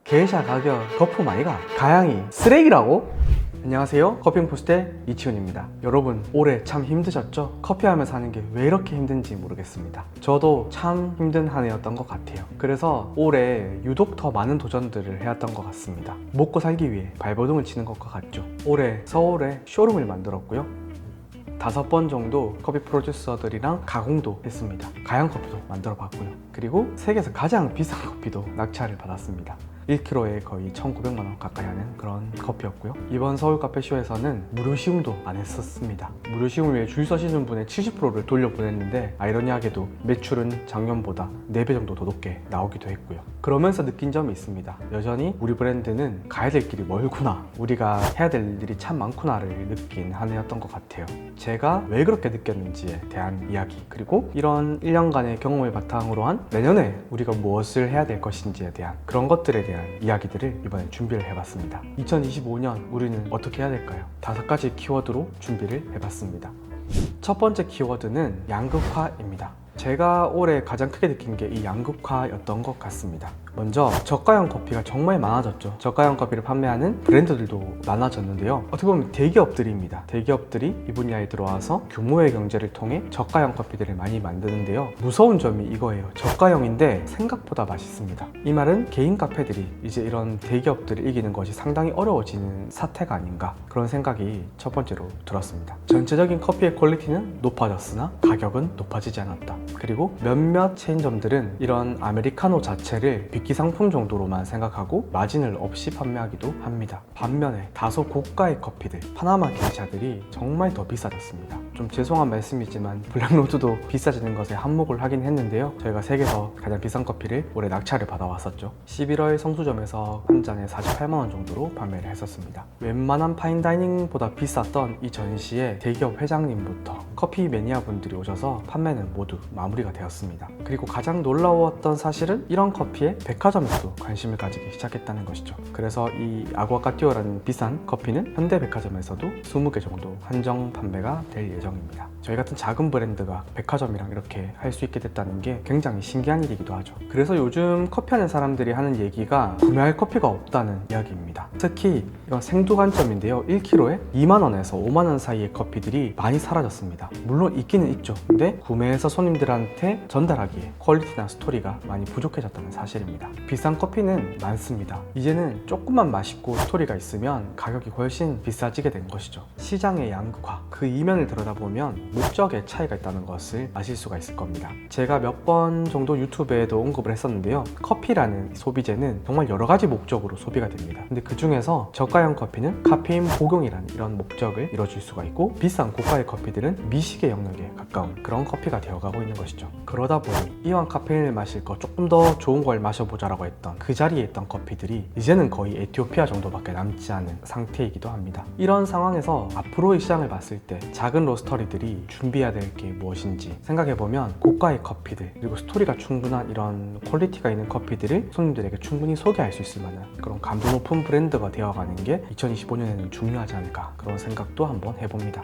게이샤 가격 거품 아이가? 가양이 쓰레기라고? 안녕하세요, 커피잉포스트의 이치훈입니다. 여러분, 올해 참 힘드셨죠? 커피하면서 사는 게 왜 이렇게 힘든지 모르겠습니다. 저도 참 힘든 한 해였던 것 같아요. 그래서 올해 유독 더 많은 도전들을 해왔던 것 같습니다. 먹고 살기 위해 발버둥을 치는 것과 같죠. 올해 서울에 쇼룸을 만들었고요, 5번 정도 커피 프로듀서들이랑 가공도 했습니다. 가양 커피도 만들어 봤고요, 그리고 세계에서 가장 비싼 커피도 낙찰을 받았습니다. 1kg에 거의 1,900만원 가까이 하는 그런 커피였고요. 이번 서울 카페쇼에서는 무료 시음도 안 했었습니다. 무료 시음 위에 줄 서시는 분의 70%를 돌려보냈는데 아이러니하게도 매출은 작년보다 4배 정도 더 높게 나오기도 했고요. 그러면서 느낀 점이 있습니다. 여전히 우리 브랜드는 가야 될 길이 멀구나, 우리가 해야 될 일이 참 많구나를 느낀 한 해였던 것 같아요. 제가 왜 그렇게 느꼈는지에 대한 이야기, 그리고 이런 1년간의 경험을 바탕으로 한 내년에 우리가 무엇을 해야 될 것인지에 대한 그런 것들에 대한 이야기들을 이번에 준비를 해봤습니다. 2025년 우리는 어떻게 해야 될까요? 5가지 키워드로 준비를 해봤습니다. 첫 번째 키워드는 양극화입니다. 제가 올해 가장 크게 느낀 게 이 양극화였던 것 같습니다. 먼저 저가형 커피가 정말 많아졌죠. 저가형 커피를 판매하는 브랜드들도 많아졌는데요, 어떻게 보면 대기업들입니다. 대기업들이 이 분야에 들어와서 규모의 경제를 통해 저가형 커피들을 많이 만드는데요, 무서운 점이 이거예요. 저가형인데 생각보다 맛있습니다. 이 말은 개인 카페들이 이제 이런 대기업들을 이기는 것이 상당히 어려워지는 사태가 아닌가, 그런 생각이 첫 번째로 들었습니다. 전체적인 커피의 퀄리티는 높아졌으나 가격은 높아지지 않았다. 그리고 몇몇 체인점들은 이런 아메리카노 자체를 빅기 상품 정도로만 생각하고 마진을 없이 판매하기도 합니다. 반면에 다소 고가의 커피들, 파나마 게이샤들이 정말 더 비싸졌습니다. 좀 죄송한 말씀이지만 블랙로드도 비싸지는 것에 한몫을 하긴 했는데요, 저희가 세계에서 가장 비싼 커피를 올해 낙찰을 받아왔었죠. 11월 성수점에서 한 잔에 48만원 정도로 판매를 했었습니다. 웬만한 파인다이닝보다 비쌌던 이 전시에 대기업 회장님부터 커피 매니아 분들이 오셔서 판매는 모두 마무리가 되었습니다. 그리고 가장 놀라웠던 사실은 이런 커피에 백화점에서도 관심을 가지기 시작했다는 것이죠. 그래서 이 아구아카티오라는 비싼 커피는 현대백화점에서도 20개 정도 한정 판매가 될 예정입니다. 저희 같은 작은 브랜드가 백화점이랑 이렇게 할 수 있게 됐다는 게 굉장히 신기한 일이기도 하죠. 그래서 요즘 커피하는 사람들이 하는 얘기가 구매할 커피가 없다는 이야기입니다. 특히 이건 생두 관점인데요, 1kg에 2만원에서 5만원 사이의 커피들이 많이 사라졌습니다. 물론 있기는 있죠. 근데 구매해서 손님들한테 전달하기에 퀄리티나 스토리가 많이 부족해졌다는 사실입니다. 비싼 커피는 많습니다. 이제는 조금만 맛있고 스토리가 있으면 가격이 훨씬 비싸지게 된 것이죠. 시장의 양극화, 그 이면을 들여다보면 목적의 차이가 있다는 것을 아실 수가 있을 겁니다. 제가 몇 번 정도 유튜브에도 언급을 했었는데요, 커피라는 소비재는 정말 여러 가지 목적으로 소비가 됩니다. 근데 그 중에서 저가형 커피는 카페인 복용이라는 이런 목적을 이뤄줄 수가 있고, 비싼 고가의 커피들은 미식의 영역에 가까운 그런 커피가 되어가고 있는 것이죠. 그러다 보니 이왕 카페인을 마실 거 조금 더 좋은 걸 마셔보자라고 했던 그 자리에 있던 커피들이 이제는 거의 에티오피아 정도밖에 남지 않은 상태이기도 합니다. 이런 상황에서 앞으로의 시장을 봤을 때 작은 로스터리들이 준비해야 될 게 무엇인지 생각해보면, 고가의 커피들 그리고 스토리가 충분한 이런 퀄리티가 있는 커피들을 손님들에게 충분히 소개할 수 있을 만한 그런 감도 높은 브랜드가 되어가는 게 2025년에는 중요하지 않을까, 그런 생각도 한번 해봅니다.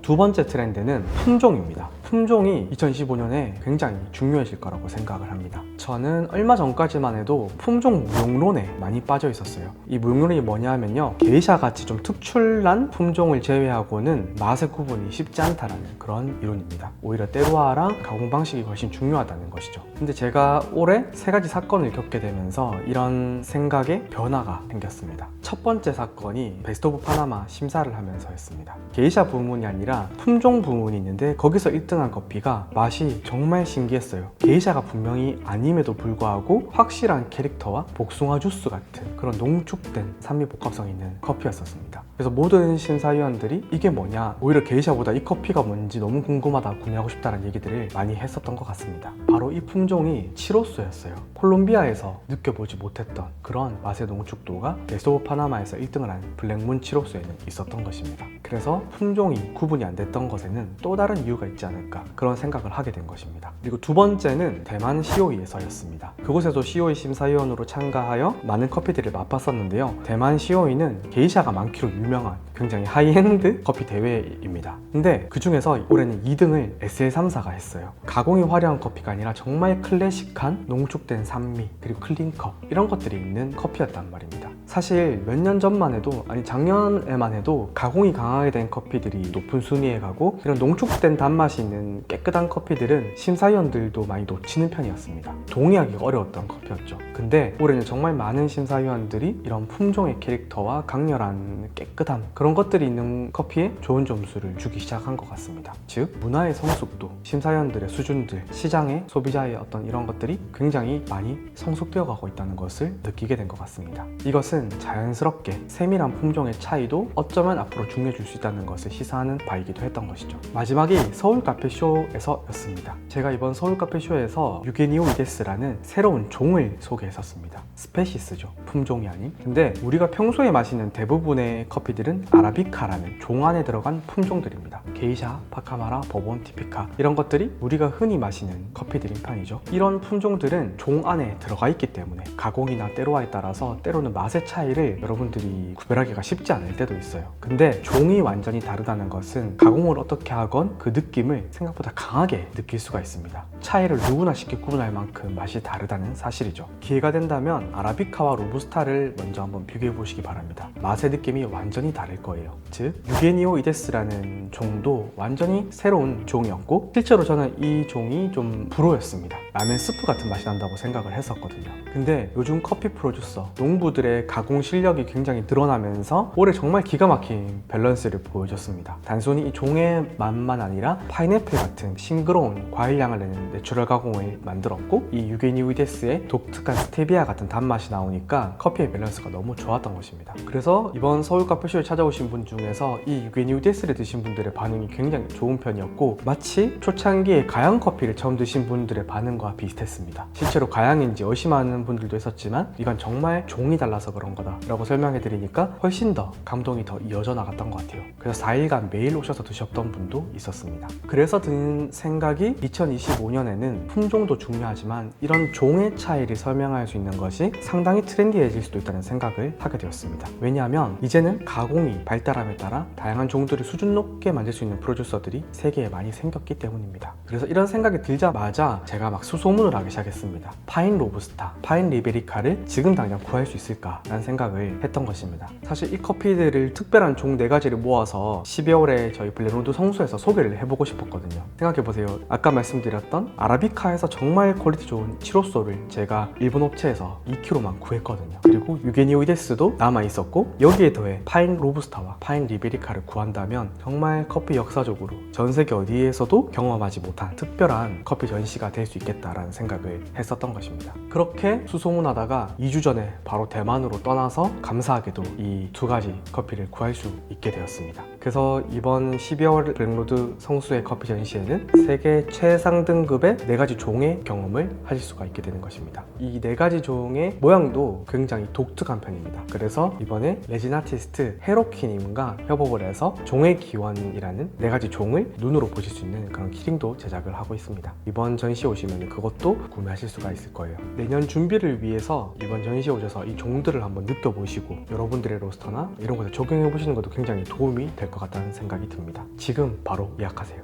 두 번째 트렌드는 품종입니다. 품종이 2025년에 굉장히 중요해질 거라고 생각을 합니다. 저는 얼마 전까지만 해도 품종 무용론에 많이 빠져 있었어요. 이 무용론이 뭐냐 하면요, 게이샤 같이 좀 특출난 품종을 제외하고는 맛의 구분이 쉽지 않다라는 그런 이론입니다. 오히려 때로화랑 가공 방식이 훨씬 중요하다는 것이죠. 근데 제가 올해 3가지 사건을 겪게 되면서 이런 생각에 변화가 생겼습니다. 첫 번째 사건이 베스트 오브 파나마 심사를 하면서였습니다. 게이샤 부문이 아니라 품종 부문이 있는데 거기서 1등한 커피가 맛이 정말 신기했어요. 게이샤가 분명히 아님에도 불구하고 확실한 캐릭터와 복숭아 주스 같은 그런 농축된 산미 복합성이 있는 커피였었습니다. 그래서 모든 심사위원들이 이게 뭐냐, 오히려 게이샤보다 이 커피가 뭔지 너무 궁금하다, 구매하고 싶다는 얘기들을 많이 했었던 것 같습니다. 바로 이 품종이 치로소였어요. 콜롬비아에서 느껴보지 못했던 그런 맛의 농축도가 베스트 오브 파나마에서 1등을 한 블랙문 치로소에는 있었던 것입니다. 그래서 품종이 구분이 안 됐던 것에는 또 다른 이유가 있지 않을까 않을까 그런 생각을 하게 된 것입니다. 그리고 두 번째는 대만 COE에서였습니다. 그곳에도 COE 심사위원으로 참가하여 많은 커피들을 맛봤었는데요. 대만 COE는 게이샤가 많기로 유명한 굉장히 하이엔드 커피 대회입니다. 근데 그 중에서 올해는 2등을 SL3사가 했어요. 가공이 화려한 커피가 아니라 정말 클래식한 농축된 산미 그리고 클린컵 이런 것들이 있는 커피였단 말입니다. 사실 몇 년 전만 해도 아니 작년에만 해도 가공이 강하게 된 커피들이 높은 순위에 가고 이런 농축된 단맛이 있는 깨끗한 커피들은 심사위원들도 많이 놓치는 편이었습니다. 동의하기가 어려웠던 커피였죠. 근데 올해는 정말 많은 심사위원들이 이런 품종의 캐릭터와 강렬한 깨끗함 그런 것들이 있는 커피에 좋은 점수를 주기 시작한 것 같습니다. 즉 문화의 성숙도, 심사위원들의 수준들, 시장의 소비자의 어떤 이런 것들이 굉장히 많이 성숙되어 가고 있다는 것을 느끼게 된 것 같습니다. 이것은 자연스럽게 세밀한 품종의 차이도 어쩌면 앞으로 중요해질 수 있다는 것을 시사하는 바이기도 했던 것이죠. 마지막이 서울 카페쇼에서였습니다. 제가 이번 서울 카페쇼에서 유게니오 이데스라는 새로운 종을 소개했었습니다. 스페시스죠. 품종이 아닌. 근데 우리가 평소에 마시는 대부분의 커피들은 아라비카라는 종 안에 들어간 품종들입니다. 게이샤, 파카마라, 버본, 티피카 이런 것들이 우리가 흔히 마시는 커피들인 편이죠. 이런 품종들은 종 안에 들어가 있기 때문에 가공이나 때로와에 따라서 때로는 맛의 차이를 여러분들이 구별하기가 쉽지 않을 때도 있어요. 근데 종이 완전히 다르다는 것은 가공을 어떻게 하건 그 느낌을 생각보다 강하게 느낄 수가 있습니다. 차이를 누구나 쉽게 구분할 만큼 맛이 다르다는 사실이죠. 기회가 된다면 아라비카와 로부스타를 먼저 한번 비교해 보시기 바랍니다. 맛의 느낌이 완전히 다를 거예요. 즉 유게니오 이데스라는 종도 완전히 새로운 종이었고 실제로 저는 이 종이 좀 불호였습니다. 라면 스프 같은 맛이 난다고 생각을 했었거든요. 근데 요즘 커피 프로듀서, 농부들의 가공 실력이 굉장히 드러나면서 올해 정말 기가 막힌 밸런스를 보여줬습니다. 단순히 이 종의 맛만 아니라 파인애플 같은 싱그러운 과일향을 내는 내추럴 가공을 만들었고 이 유게니오 이데스의 독특한 스테비아 같은 단맛이 나오니까 커피의 밸런스가 너무 좋았던 것입니다. 그래서 이번 서울 카페쇼에 찾아오신 분 중에서 이 유게니오 이데스를 드신 분들의 반응이 굉장히 좋은 편이었고 마치 초창기에 가양 커피를 처음 드신 분들의 반응과 비슷했습니다. 실제로 가양인지 의심하는 분들도 있었지만 이건 정말 종이 달라서 그런 거다 라고 설명해 드리니까 훨씬 더 감동이 더 이어져 나갔던 것 같아요. 그래서 4일간 매일 오셔서 드셨던 분도 있었습니다. 그래서 든 생각이 2025년에는 품종도 중요하지만 이런 종의 차이를 설명할 수 있는 것이 상당히 트렌디해질 수도 있다는 생각을 하게 되었습니다. 왜냐하면 이제는 가공이 발달함에 따라 다양한 종들을 수준 높게 만들 수 있는 프로듀서들이 세계에 많이 생겼기 때문입니다. 그래서 이런 생각이 들자마자 제가 막 수소문을 하기 시작했습니다. 파인 로부스타, 파인 리베리카를 지금 당장 구할 수 있을까라는 생각을 했던 것입니다. 사실 이 커피들을 특별한 종 4가지를 모아서 12월에 저희 블랙로드 성수에서 소개를 해보고 싶었거든요. 생각해보세요. 아까 말씀드렸던 아라비카에서 정말 퀄리티 좋은 치로소를 제가 일본 업체에서 2kg만 구했거든요. 그리고 유게니오 이데스도 남아있었고 여기에 더해 파인 로부스타와 파인 리베리카를 구한다면 정말 커피 역사적으로 전 세계 어디에서도 경험하지 못한 특별한 커피 전시가 될 수 있겠다라는 생각을 했었던 것입니다. 그렇게 수소문하다가 2주 전에 바로 대만으로 떠나서 감사하게도 이 2가지 커피를 구할 수 있게 되었습니다. 그래서 이번 12월 블랙로드 성수의 커피 전시에는 세계 최상 등급의 4가지 종의 경험을 하실 수가 있게 되는 것입니다. 이 4가지 종의 모양도 굉장히 독특한 편입니다. 그래서 이번에 레진아티스트 헤로키님과 협업을 해서 종의 기원이라는 4가지 종을 눈으로 보실 수 있는 그런 키링도 제작을 하고 있습니다. 이번 전시에 오시면 그것도 구매하실 수가 있을 거예요. 내년 준비를 위해서 이번 전시에 오셔서 이 종들을 한번 느껴보시고 여러분들의 로스터나 이런 것을 적용해 보시는 것도 굉장히 도움이 될 것 같다는 생각이 듭니다. 지금 바로 예약하세요.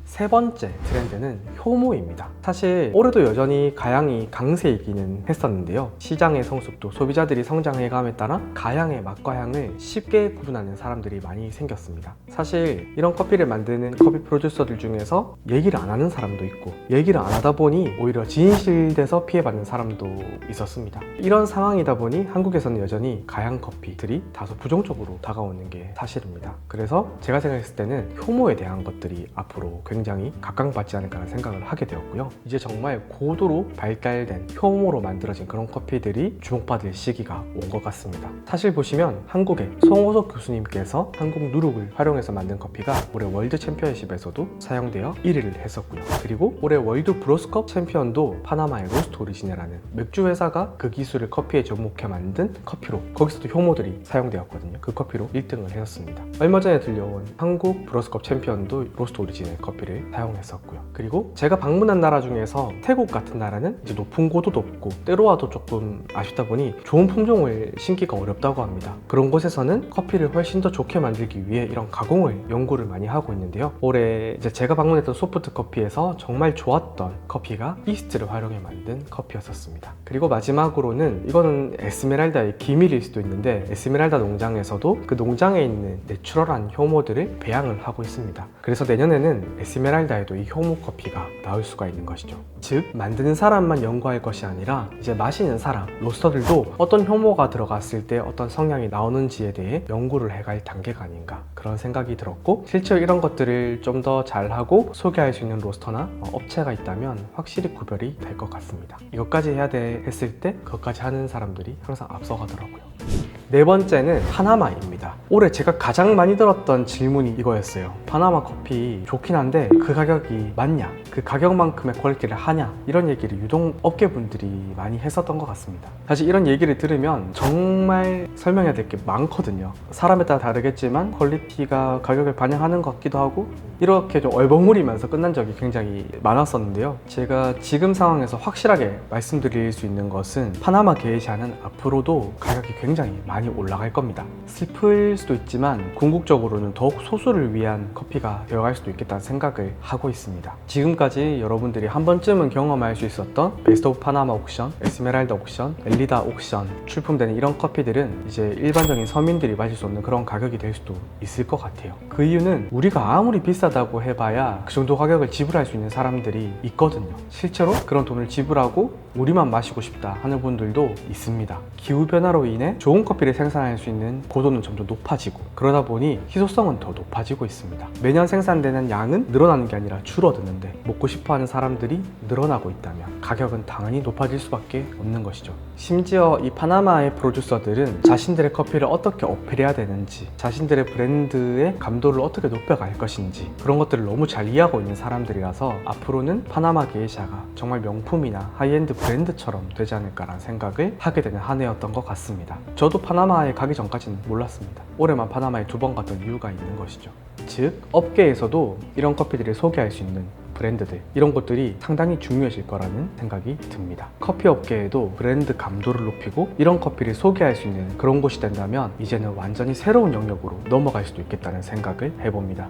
세 번째 트렌드는 효모입니다. 사실 올해도 여전히 가양이 강세이기는 했었는데요. 시장의 성숙도, 소비자들이 성장해감에 따라 가양의 맛과 향을 쉽게 구분하는 사람들이 많이 생겼습니다. 사실 이런 커피를 만드는 커피 프로듀서들 중에서 얘기를 안 하는 사람도 있고 얘기를 안 하다 보니 오히려 진실돼서 피해받는 사람도 있었습니다. 이런 상황이다 보니 한국에서는 여전히 가양 커피들이 다소 부정적으로 다가오는 게 사실입니다. 그래서 제가 생각했을 때는 효모에 대한 것들이 앞으로 굉장히 각광받지 않을까라는 생각을 하게 되었고요. 이제 정말 고도로 발달된 효모로 만들어진 그런 커피들이 주목받을 시기가 온 것 같습니다. 사실 보시면 한국의 송호석 교수님께서 한국 누룩을 활용해서 만든 커피가 올해 월드 챔피언십에서도 사용되어 1위를 했었고요. 그리고 올해 월드 브로스컵 챔피언도 파나마의 로스트 오리지네라는 맥주 회사가 그 기술을 커피에 접목해 만든 커피로 거기서도 효모들이 사용되었거든요. 그 커피로 1등을 했었습니다. 얼마 전에 들려온 한국 브로스컵 챔피언도 로스트 오리지네 커피를 커피를 사용했었고요. 그리고 제가 방문한 나라 중에서 태국 같은 나라는 이제 높은 고도도 없고 때로와도 조금 아쉽다 보니 좋은 품종을 심기가 어렵다고 합니다. 그런 곳에서는 커피를 훨씬 더 좋게 만들기 위해 이런 가공을 연구를 많이 하고 있는데요. 올해 이제 제가 방문했던 소프트 커피에서 정말 좋았던 커피가 이스트를 활용해 만든 커피였었습니다. 그리고 마지막으로는 이거는 에스메랄다의 기밀일 수도 있는데 에스메랄다 농장에서도 그 농장에 있는 내추럴한 효모들을 배양을 하고 있습니다. 그래서 내년에는 에스메랄다에도 이 효모 커피가 나올 수가 있는 것이죠. 즉 만드는 사람만 연구할 것이 아니라 이제 마시는 사람, 로스터들도 어떤 효모가 들어갔을 때 어떤 성향이 나오는지에 대해 연구를 해갈 단계가 아닌가 그런 생각이 들었고, 실제로 이런 것들을 좀 더 잘하고 소개할 수 있는 로스터나 업체가 있다면 확실히 구별이 될 것 같습니다. 이것까지 해야 돼 했을 때 그것까지 하는 사람들이 항상 앞서가더라고요. 네 번째는 파나마입니다. 올해 제가 가장 많이 들었던 질문이 이거였어요. 파나마 커피 좋긴 한데 그 가격이 맞냐? 그 가격만큼의 퀄리티를 하냐? 이런 얘기를 유독 업계분들이 많이 했었던 것 같습니다. 사실 이런 얘기를 들으면 정말 설명해야 될 게 많거든요. 사람에 따라 다르겠지만 퀄리티가 가격을 반영하는 것 같기도 하고 이렇게 좀 얼버무리면서 끝난 적이 굉장히 많았었는데요. 제가 지금 상황에서 확실하게 말씀드릴 수 있는 것은 파나마 게이샤는 앞으로도 가격이 굉장히 많이 올라갈 겁니다. 슬플 수도 있지만 궁극적으로는 더욱 소수를 위한 커피가 되어갈 수도 있겠다는 생각을 하고 있습니다. 지금까지 여러분들이 한 번쯤은 경험할 수 있었던 베스트 오브 파나마 옥션, 에스메랄다 옥션, 엘리다 옥션 출품되는 이런 커피들은 이제 일반적인 서민들이 마실 수 없는 그런 가격이 될 수도 있을 것 같아요. 그 이유는 우리가 아무리 비싸다고 해봐야 그 정도 가격을 지불할 수 있는 사람들이 있거든요. 실제로 그런 돈을 지불하고 우리만 마시고 싶다 하는 분들도 있습니다. 기후변화로 인해 좋은 커피를 생산할 수 있는 고도는 점점 높아지고 그러다 보니 희소성은 더 높아지고 있습니다. 매년 생산되는 양은 늘어나는 게 아니라 줄어드는데 먹고 싶어하는 사람들이 늘어나고 있다면 가격은 당연히 높아질 수밖에 없는 것이죠. 심지어 이 파나마의 프로듀서들은 자신들의 커피를 어떻게 어필해야 되는지, 자신들의 브랜드의 감도를 어떻게 높여갈 것인지 그런 것들을 너무 잘 이해하고 있는 사람들이라서 앞으로는 파나마 게이샤가 정말 명품이나 하이엔드 브랜드처럼 되지 않을까라는 생각을 하게 되는 한 해였던 것 같습니다. 저도 파나마에 가기 전까지는 몰랐습니다. 올해만 파나마에 2번 갔던 이유가 있는 것이죠. 즉 업계에서도 이런 커피들을 소개할 수 있는 브랜드들, 이런 것들이 상당히 중요해질 거라는 생각이 듭니다. 커피 업계에도 브랜드 감도를 높이고 이런 커피를 소개할 수 있는 그런 곳이 된다면 이제는 완전히 새로운 영역으로 넘어갈 수도 있겠다는 생각을 해봅니다.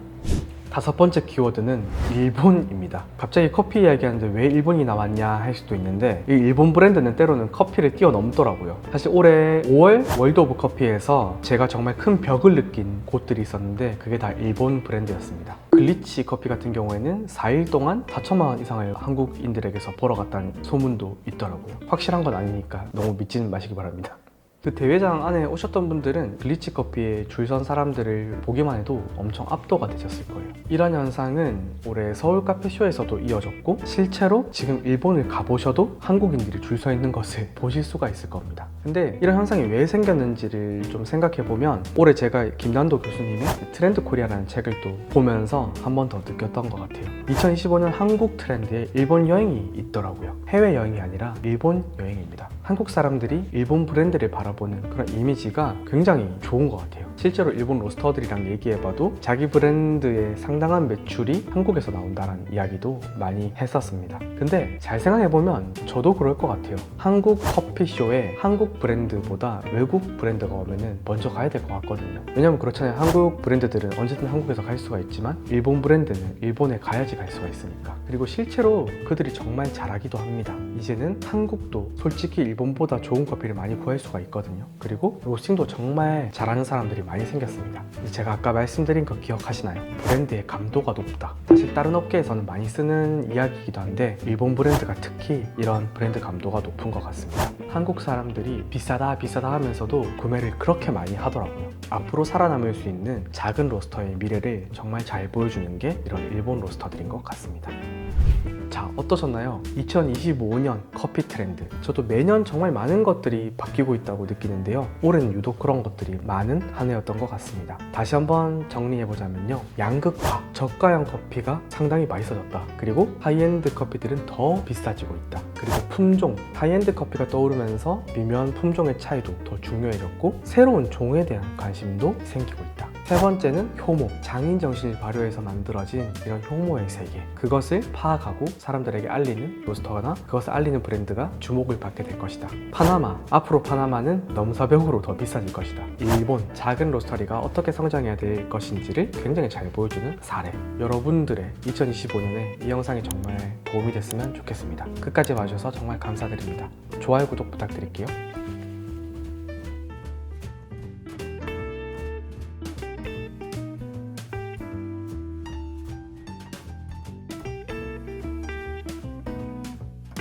다섯 번째 키워드는 일본입니다. 갑자기 커피 이야기하는데 왜 일본이 나왔냐 할 수도 있는데 이 일본 브랜드는 때로는 커피를 뛰어넘더라고요. 사실 올해 5월 월드 오브 커피에서 제가 정말 큰 벽을 느낀 곳들이 있었는데 그게 다 일본 브랜드였습니다. 글리치 커피 같은 경우에는 4일 동안 4천만 원 이상을 한국인들에게서 벌어갔다는 소문도 있더라고요. 확실한 건 아니니까 너무 믿지는 마시기 바랍니다. 그 대회장 안에 오셨던 분들은 글리치 커피에 줄 선 사람들을 보기만 해도 엄청 압도가 되셨을 거예요. 이런 현상은 올해 서울 카페쇼에서도 이어졌고 실제로 지금 일본을 가보셔도 한국인들이 줄 서 있는 것을 보실 수가 있을 겁니다. 근데 이런 현상이 왜 생겼는지를 좀 생각해보면 올해 제가 김난도 교수님의 트렌드 코리아라는 책을 또 보면서 한 번 더 느꼈던 것 같아요. 2025년 한국 트렌드에 일본 여행이 있더라고요. 해외 여행이 아니라 일본 여행입니다. 한국 사람들이 일본 브랜드를 바라보는 그런 이미지가 굉장히 좋은 것 같아요. 실제로 일본 로스터들이랑 얘기해봐도 자기 브랜드의 상당한 매출이 한국에서 나온다는 이야기도 많이 했었습니다. 근데 잘 생각해보면 저도 그럴 것 같아요. 한국 커피쇼에 한국 브랜드보다 외국 브랜드가 오면은 먼저 가야 될 것 같거든요. 왜냐면 그렇잖아요. 한국 브랜드들은 언제든 한국에서 갈 수가 있지만 일본 브랜드는 일본에 가야지 갈 수가 있으니까. 그리고 실제로 그들이 정말 잘하기도 합니다. 이제는 한국도 솔직히 일본보다 좋은 커피를 많이 구할 수가 있거든요. 그리고 로스팅도 정말 잘하는 사람들이 많이 생겼습니다. 제가 아까 말씀드린 거 기억하시나요? 브랜드의 감도가 높다. 사실 다른 업계에서는 많이 쓰는 이야기이기도 한데 일본 브랜드가 특히 이런 브랜드 감도가 높은 것 같습니다. 한국 사람들이 비싸다 비싸다 하면서도 구매를 그렇게 많이 하더라고요. 앞으로 살아남을 수 있는 작은 로스터의 미래를 정말 잘 보여주는 게 이런 일본 로스터들인 것 같습니다. 자, 어떠셨나요? 2025년 커피 트렌드. 저도 매년 정말 많은 것들이 바뀌고 있다고 느끼는데요. 올해는 유독 그런 것들이 많은 한 해였던 것 같습니다. 다시 한번 정리해보자면요. 양극화, 저가형 커피가 상당히 맛있어졌다. 그리고 하이엔드 커피들은 더 비싸지고 있다. 그리고 품종, 하이엔드 커피가 떠오르면서 미묘한 품종의 차이도 더 중요해졌고 새로운 종에 대한 관심도 생기고 있다. 세 번째는 효모, 장인 정신을 발휘해서 만들어진 이런 효모의 세계, 그것을 파악하고 사람들에게 알리는 로스터나 그것을 알리는 브랜드가 주목을 받게 될 것이다. 파나마, 앞으로 파나마는 넘사벽으로 더 비싸질 것이다. 일본, 작은 로스터리가 어떻게 성장해야 될 것인지를 굉장히 잘 보여주는 사례. 여러분들의 2025년에 이 영상이 정말 도움이 됐으면 좋겠습니다. 끝까지 봐주셔서 정말 감사드립니다. 좋아요, 구독 부탁드릴게요.